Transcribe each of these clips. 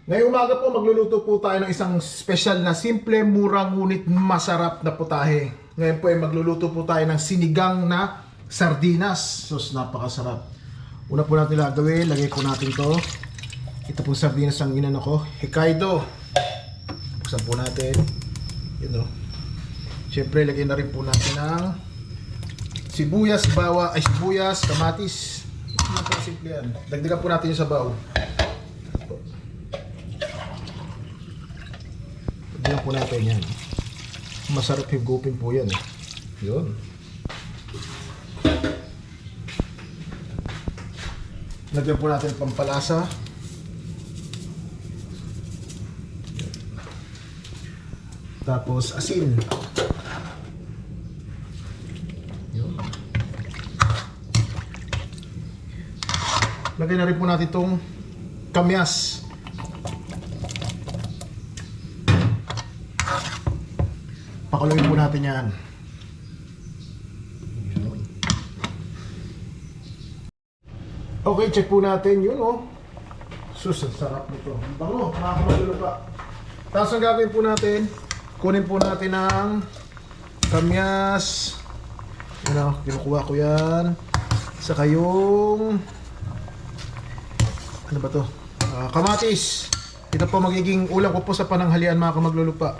Ngayong umaga po, magluluto po tayo ng isang special na simple, mura, ngunit masarap na putahe. Ngayon po ay magluluto po tayo ng sinigang na sardinas. Sus, napakasarap. Una po natin gagawin, lagay po natin to. Ito pong sardinas ang inano ko, Hokkaido. Buksan po natin. Yun o. Siyempre, lagay na rin po natin ng sibuyas, sibuyas, kamatis. Simple yan. Dagdagan po natin yung sabaw. Dagdagan po natin yan. Masarap higupin po yan. Yun. Lagyan po natin pampalasa. Tapos asin. Yun. Lagyan na rin po natin itong kamyas. Pakuluin po natin yan. Okay, check po natin yun, oh. Sus, ang sarap nito. Ang bango, makakamalula pa. Tapos ang gagawin po natin, kunin po natin ang kamyas. Ano, kinukuha ko yan. Saka yung ano ba to? Kamatis. Ito po magiging ulam ko po sa pananghalian, mga kamaglulupa.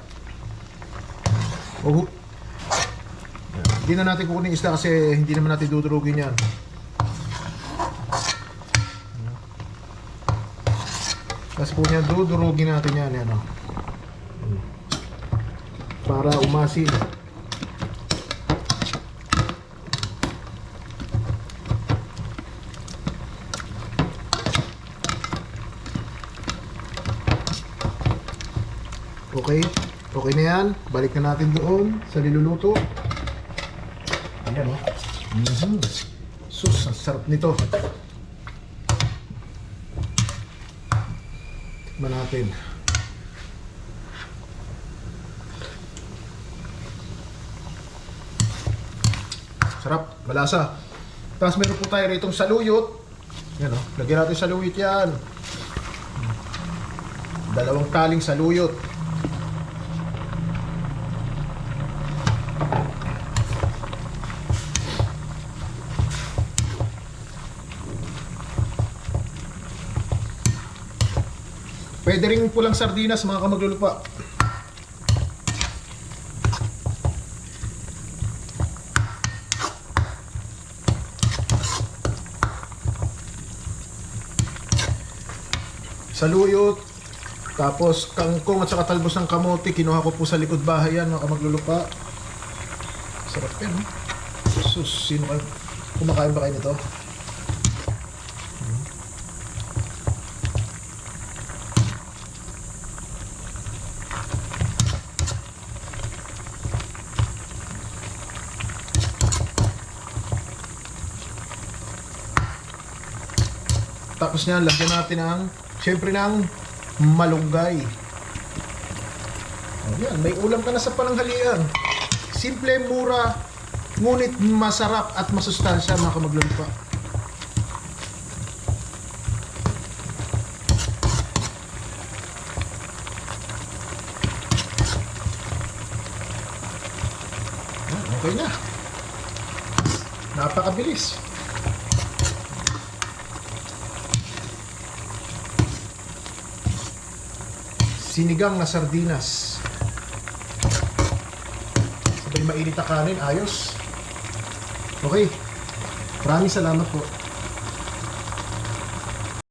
Oh. Hindi na natin kukunin isda kasi hindi naman natin dudurugin yan. Tapos po niya dudurugin natin yan, yan o. Para umasin. Okay, okay na yan. Balik na natin doon sa niluluto. Ayan o. Sus, ang sarap nito. Tikman natin. Sarap, malasa. Tapos meron po tayo rito saluyot. Yan o, lagyan natin saluyot yan. 2 taling saluyot. Pwede rin pulang sardinas, mga kamaglulupa. Saluyot, tapos kangkong at saka talbos ng kamote, kinuha ko po sa likod bahay yan, mga kamaglulupa. Sarap yan, eh. Sus, sino kayo? Kumakain ba kayo nito? Tapos niyan, lagyan natin ng, syempre ng malunggay. Ayan, may ulam ka na sa pananghalian. Simple, mura, ngunit masarap at masustansya, mga kamaglulupa. Okay na. Napakabilis. Sinigang na sardinas. Sabay mainit na kanin, ayos. Okay. Maraming salamat po.